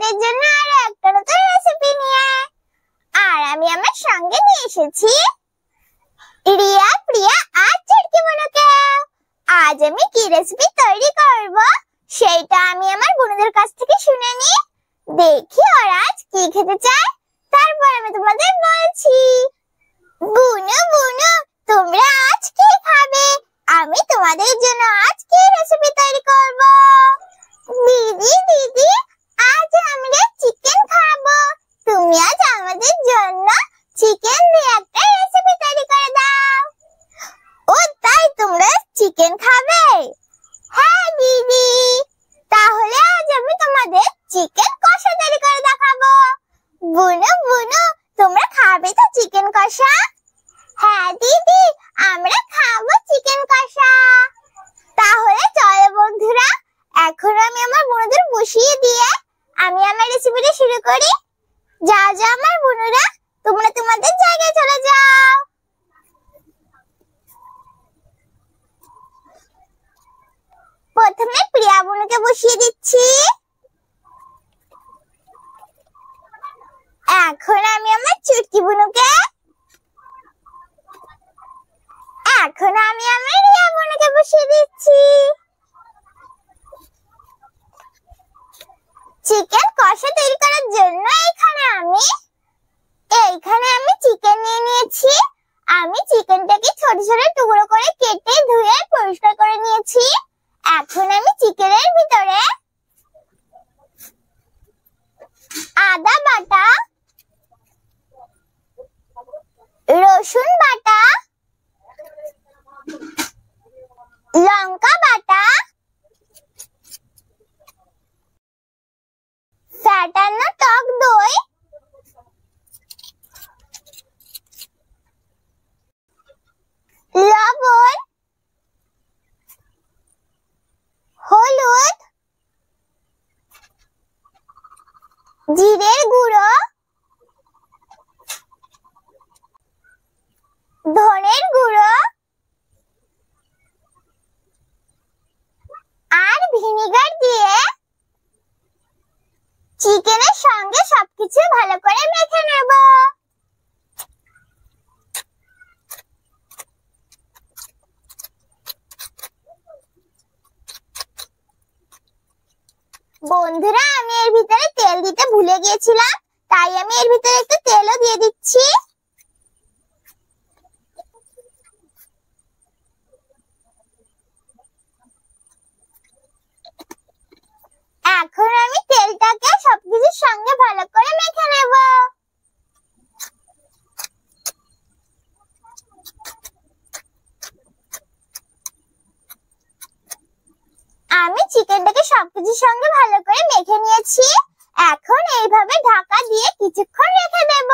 তোমাদের জন্য আরো একটা নতুন রেসিপি নিয়ে। আর আমি আমার সঙ্গে নিয়ে এসেছি রিয়া, প্রিয়া আর চুটকি বুনুকে। আজ আমি কি রেসিপি তৈরি করব সেটা আমি আমার বোনদের কাছ থেকে শুনে নি। দেখি ওরা আজ কি খেতে চায়, তারপর আমি তোমাদের বলছি। বুনু বুনু, তোমরা আজ কি খাবে? আমি তোমাদের জন্য আজ কি রেসিপি তৈরি করব। দিদি দিদি, আজ আমরা চিকেন খাবো। তুমি আজ আমাদের জন্য চিকেন দিয়ে একটা রেসিপি তৈরি করে দাও। ও তাই, তোমরা চিকেন খাবে? হ্যাঁ দিদি, তাহলে আজ আমি তোমাদের চিকেন কষা তৈরি করে দেখাবো। বুনু বুনু, তোমরা খাবে তো চিকেন কষা? হ্যাঁ দিদি, আমরা খাবো চিকেন কষা। তাহলে চলো বন্ধুরা, এখন আমি আমার বোনদের বসিয়ে দিয়ে আমি আমার রেসিপিটা শুরু করি। যাও যাও আমার বোনেরা, তোমরা তোমাদের জায়গায় চলে যাও। প্রথমে প্রিয়া বোনকে বসিয়ে দিচ্ছি। এখন আমি আমার চুটকি বোনকে, এখন আমি আমার রিয়া বোনকে বসিয়ে দিচ্ছি। চিকেন কষা তৈরি করার জন্য এইখানে আমি চিকেন নিয়ে নিয়েছি। আমি চিকেনটাকে ছোট ছোট টুকরো করে কেটে ধুয়ে পরিষ্কার করে নিয়েছি। এখন আমি চিকেনের ভিতরে আদা বাটা, রসুন বাটা, লঙ্কা বাটা, ফ্যাটানো টক দই, লবণ, হলুদ, জিরের গুঁড়ো, ধনের গুঁড়ো আর ভিনেগার দিয়ে চিকেনের সঙ্গে সবকিছু ভালো করে মেখে নেব। বন্ধুরা, আমি এর ভিতরে তেল দিতে ভুলে গিয়েছিলাম, তাই আমি এর ভিতরে একটু তেলও দিয়ে দিচ্ছি। এখন আমি তেলটাকে সবকিছুর সঙ্গে ভালো করে মেখে নেব। আমি চিকেনটাকে সবকিছুর সঙ্গে ভালো করে মেখে নিয়েছি। এখন এইভাবে ঢাকা দিয়ে কিছুক্ষণ রেখে দেব।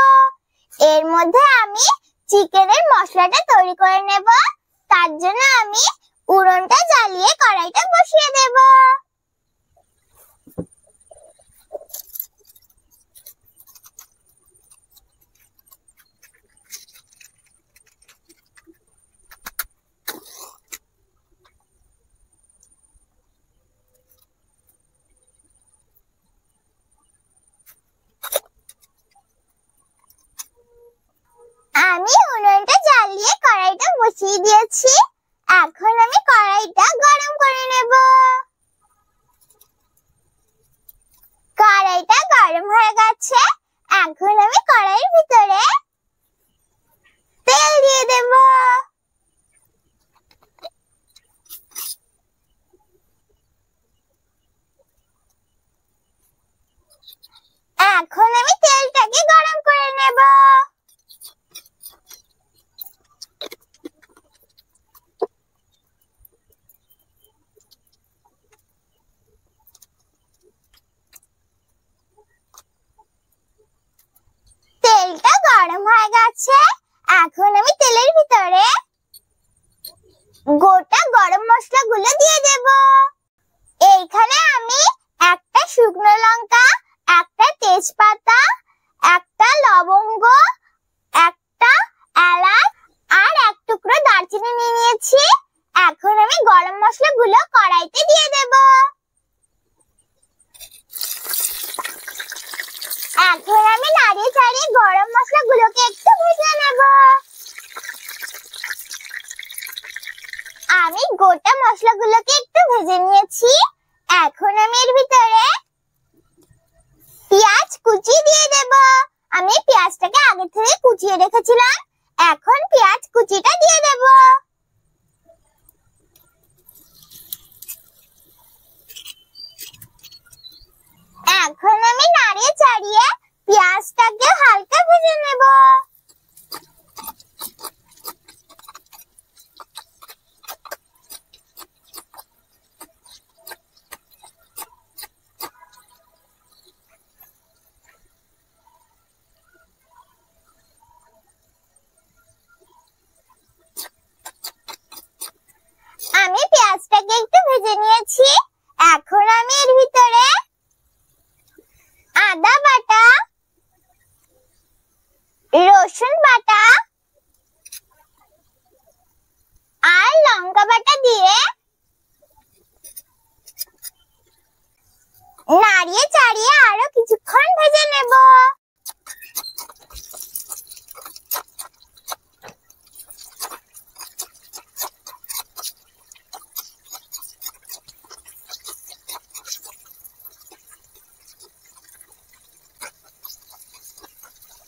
এর মধ্যে আমি চিকেনের মশলাটা তৈরি করে নেব। তার জন্য আমি উনুনটা জ্বালিয়ে কড়াইটা বসিয়ে দেব। আমি উনুনটা জ্বালিয়ে কড়াইটা বসিয়ে দিয়েছি। এখন আমি কড়াইটা গরম করে নেব। কড়াইটা গরম হয়ে গেছে। এখন আমি কড়াইয়ের ভিতরে তেল দিয়ে দেব। এখন আমি তেলটাকে গরম করে নেব। তেলটা গরম হয়ে গেছে। এখন আমি তেলের ভিতরে গোটা গরম মশলাগুলো দিয়ে দেব। এইখানে আমি একটা শুকনো লঙ্কা, একটা তেজপাতা, একটা লবঙ্গ, একটা এলাচ আর এক টুকরো দারচিনি নিয়ে নিয়েছি। এখন আমি গরম মশলাগুলো কড়াইতে দিয়ে দেব। এখন আমি নাড়িয়ে চাড়িয়ে গরম মশলাগুলোকে একটু ভেজে নেব। আমি গোটা মশলাগুলোকে একটু ভেজে নিয়েছি। এখন আমি এর ভিতরে পেঁয়াজ কুচি দিয়ে দেব। আমি পেঁয়াজটাকে আগে থেকে কুচিয়ে রেখেছিলাম। এখন পেঁয়াজ কুচিটা দিয়ে দেব। এখন আমি নাড়িয়ে চাড়িয়ে পেঁয়াজটাকে হালকা ভেজে নেব। আমি পেঁয়াজটাকে একটু ভেজে নিয়েছি। এখন আমি এর ভিতরে আদা বাটা, রসুন বাটা আর লঙ্কা বাটা দিয়ে নাড়িয়ে চাড়িয়ে আরো কিছুক্ষণ ভেজে নেব।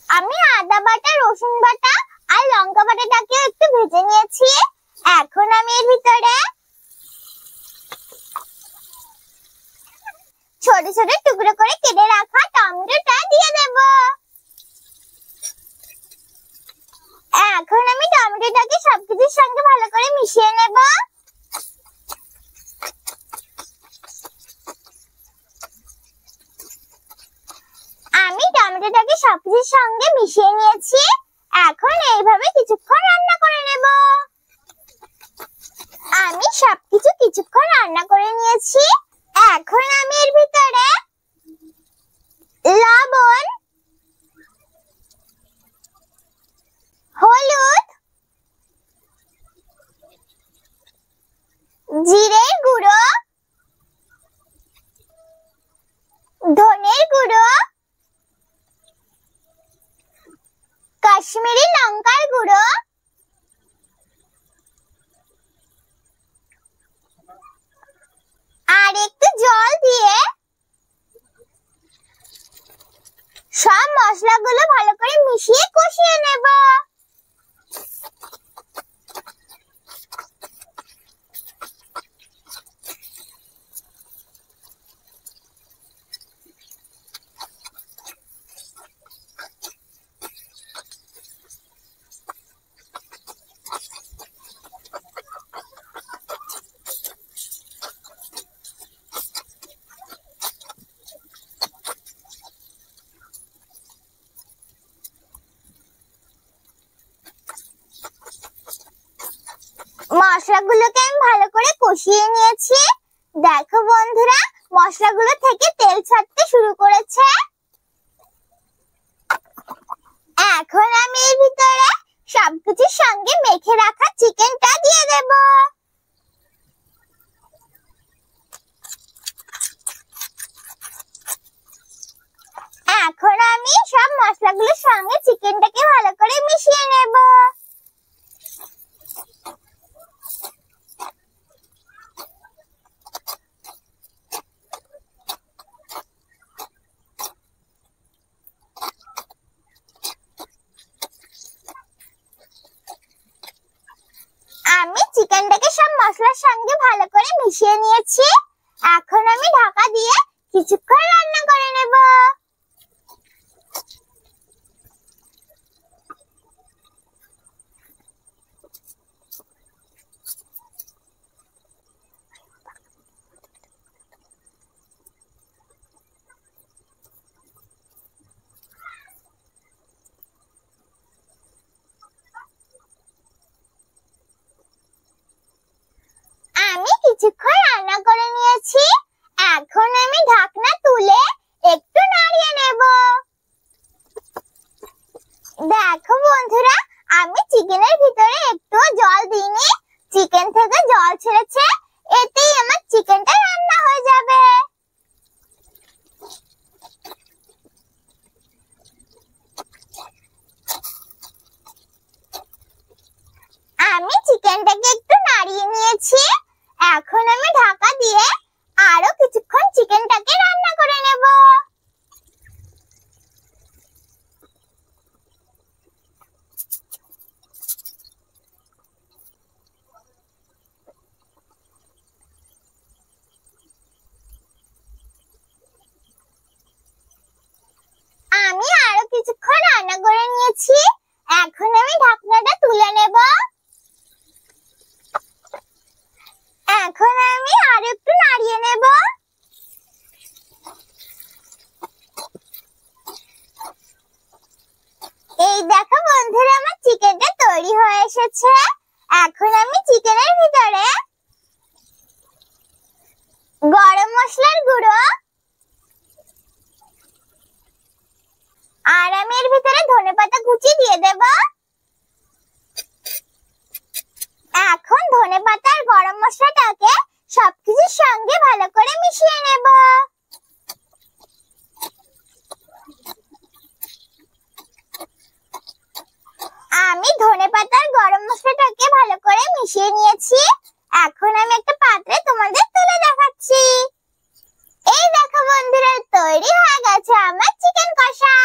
আমি আদা বাটা, রসুন বাটা আর লঙ্কা বাটাটাকে একটু ভেজে নিয়েছি। এখন আমি এর ভিতরে ছোট ছোট টুকরো করে কেটে রাখা টমেটোটা দিয়ে দেব। এখন আমি টমেটোটাকে সবকিছুর সঙ্গে ভালো করে মিশিয়ে নেব। আমি টমেটোটাকে সবকিছুর সঙ্গে মিশিয়ে নিয়েছি। এখন এইভাবে কিছুক্ষণ রান্না করে নেব। আমি সবকিছু কিছুক্ষণ রান্না করে নিয়েছি। এখন আমি এর ভিতরে লবণ, হলুদ, জিরের গুঁড়ো, ধনের গুঁড়ো, কাশ্মীরি লঙ্কার গুঁড়ো আর একটু জল দিয়ে সব মশলাগুলো ভালো করে মিশিয়ে কষিয়ে নেব। মশলাগুলোকে আমি ভালো করে কষিয়ে নিয়েছি। দেখো বন্ধুরা, মশলাগুলো থেকে তেল ছাড়তে শুরু করেছে। এখন আমি এর ভিতরে সবকিছুর সঙ্গে মেখে রাখা চিকেনটা দিয়ে দেব। এখন আমি সব মশলাগুলোর সঙ্গে চিকেনটাকে ভালো করে মিশিয়ে নেব। আমি চিকেনটাকে সব মশলার সঙ্গে ভালো করে মিশিয়ে নিয়েছি। এখন আমি ঢাকা দিয়ে কিছুক্ষণ রান্না করে নেব। আমি কিছুক্ষণ রান্না চিকেনটাকে একটু নাড়িয়ে নিয়েছি। এখন আমি ঢাকা দিয়ে আরো কিছুক্ষণ চিকেনটাকে রান্না করে নেব। আমি আরো কিছুক্ষণ রান্না করে নিয়েছি। এখন আমি ঢাকনাটা তুলে নেব। এখন আমি আরো একটু নাড়িয়ে নেব। এই দেখো বন্ধুরা, আমার চিকেনটা তৈরি হয়ে এসেছে। এখন আমি চিকেনের ভিতরে গরম মশলার গুঁড়ো আর আমি এর ভিতরে ধনেপাতা কুচি দিয়ে দেব। এখন ধনেপাতা আর গরম মশলাটাকে সবকিছুর সঙ্গে ভালো করে মিশিয়ে নেব। আমি ধনেপাতা আর গরম মশলাটাকে ভালো করে মিশিয়ে নিয়েছি। এখন আমি একটা পাত্রে তোমাদের তুলে দেখাচ্ছি। এই দেখো বন্ধুরা, তৈরি হয়ে গেছে আমার চিকেন কষা।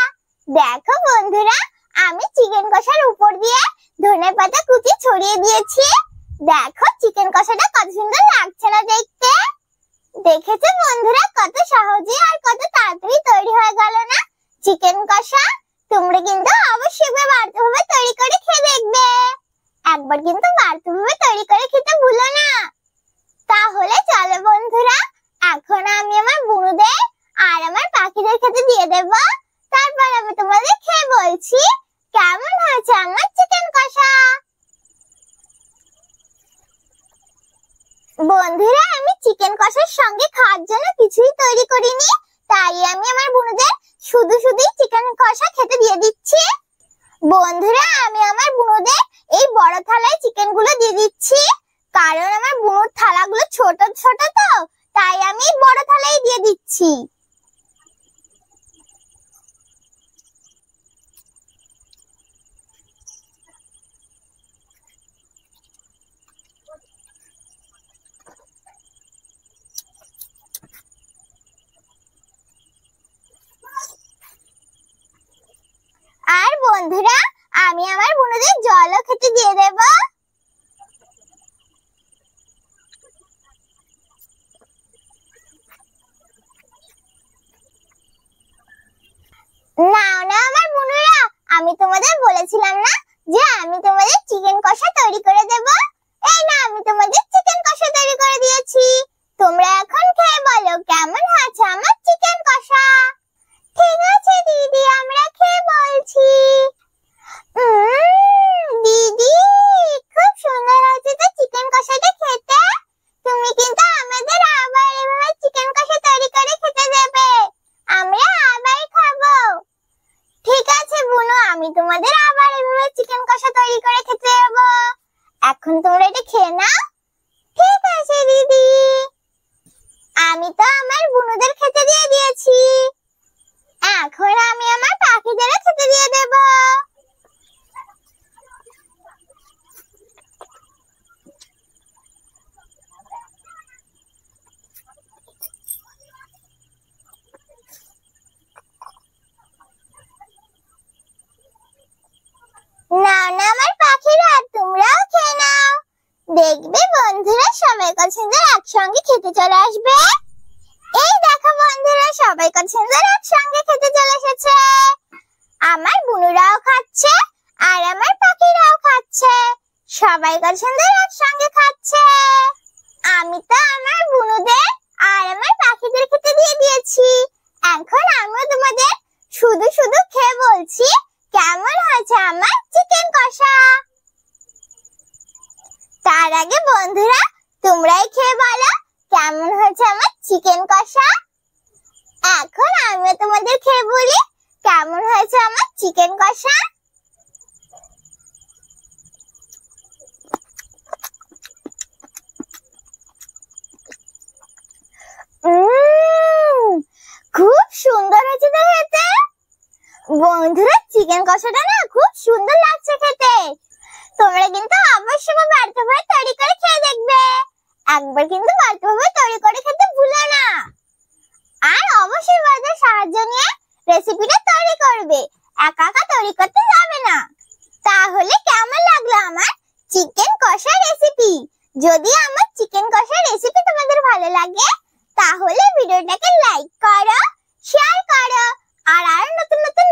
দেখো বন্ধুরা, আমি চিকেন কষার উপর দিয়ে ধনেপাতা কুচি ছড়িয়ে দিয়েছি। দেখো চিকেন কষাটা কত সুন্দর লাগছে না দেখতে? দেখেছো বন্ধুরা, কত সহজে আর কত তাড়াতাড়ি তৈরি হয়ে গেল না চিকেন কষা? তোমরা কিন্তু অবশ্যই বাড়িতে তৈরি করে খেয়ে দেখবে। একবার কিন্তু বাড়িতে তৈরি করে খেতে ভুলো না। তাহলে চলো বন্ধুরা, এখন আমি আমার বুনুদের আর আমার পাখিদের খেতে দিয়ে দেব। তারপর আমি তোমাদের খেয়ে বলছি কেমন হয়েছে আমার চিকেন কষা। বন্ধুরা, আমি চিকেন কষার সঙ্গে খাওয়ার জন্য কিছুই তৈরি করিনি, তাই আমি আমার বুনুদের শুধু চিকেন কষা খেতে দিয়ে দিচ্ছি। বন্ধুরা, আমি আমার বুনুদের এই বড় থালায় চিকেন গুলো দিয়ে দিচ্ছি, কারণ আমার বুনুর থালাগুলো ছোট ছোট, তো তাই আমি বড় থালায় দিয়ে দিচ্ছি। আর বন্ধুরা, আমি আমার বুনুদের জলও খেতে দিয়ে দেব। নাও না আমার বুনুরা, আমি তোমাদের বলেছিলাম না যে আমি তোমাদের চিকেন কষা তৈরি করে দেব? এই না, আমি তোমাদের চিকেন কষা তৈরি করে দিয়েছি। তোমরা এখন খেয়ে বলো কেমন হয়েছে আমার চিকেন কষা। ঠিক আছে দিদি, আমরা খেয়ে বলছি। দিদি, খুব সুন্দর হয়েছে তো চিকেন কষাটা খেতে। তুমি কিন্তু আমাদের আবার এভাবে চিকেন কষা তৈরি করে খেতে দেবে, আমরা আবার খাবো। ঠিক আছে বুনু, আমি তোমাদের আবার এভাবে চিকেন কষা তৈরি করে খেতে দেবো। এখন তোমরা এটা খেয়ে নাও। ঠিক আছে দিদি। আমি তো আমার বুনুদের খেতে দিয়ে দিয়েছি, এখন আমি আমার পাখিদেরও খেতে দিয়ে দেব। নাও না আমার পাখিরা, তোমরাও খেয়ে নাও। দেখবে বন্ধুরা, সবাই কত সুন্দর একসঙ্গে খেতে চলে আসবে। এই দেখো বন্ধুরা, সবাই কত সুন্দর একসঙ্গে খেতে চলে এসেছে। আমার বুনুরাও খাচ্ছে আর আমার পাখিরাও খাচ্ছে, সবাই কত সুন্দর একসঙ্গে খাচ্ছে। আমি তো আমার বুনুদের আর আমার পাখিদের খেতে দিয়ে দিয়েছি। এখন আমরা তোমাদের শুধু খেয়ে বলছি কেমন হয়েছে আমার চিকেন কষা। তার আগে বন্ধুরা, তোমরাই খেয়ে বলো কেমন হয়েছে আমার চিকেন কষা। এখন আমি তোমাদের খেয়ে বলি কেমন হয়েছে আমার চিকেন কষা। খুব সুন্দর হয়েছে তো খেতে। বন্ধুরা, চিকেন কষাটা না খুব সুন্দর লাগছে খেতে। তোমরা কিন্তু অবশ্যই বাড়িতে তৈরি করে খেয়ে দেখবে। একবার কিন্তু বাড়িতে তৈরি করে খেতে ভুলো না। আর অবশ্যই বাড়িতে সাহায্য নিয়ে রেসিপিটা তৈরি করবে, একা একা তৈরি করতে যাবে না। তাহলে কেমন লাগলো আমার চিকেন কষা রেসিপি? যদি আমার চিকেন কষা রেসিপি তোমাদের ভালো লাগে তাহলে ভিডিওটাকে লাইক করো, শেয়ার করো আর আরো নতুন নতুন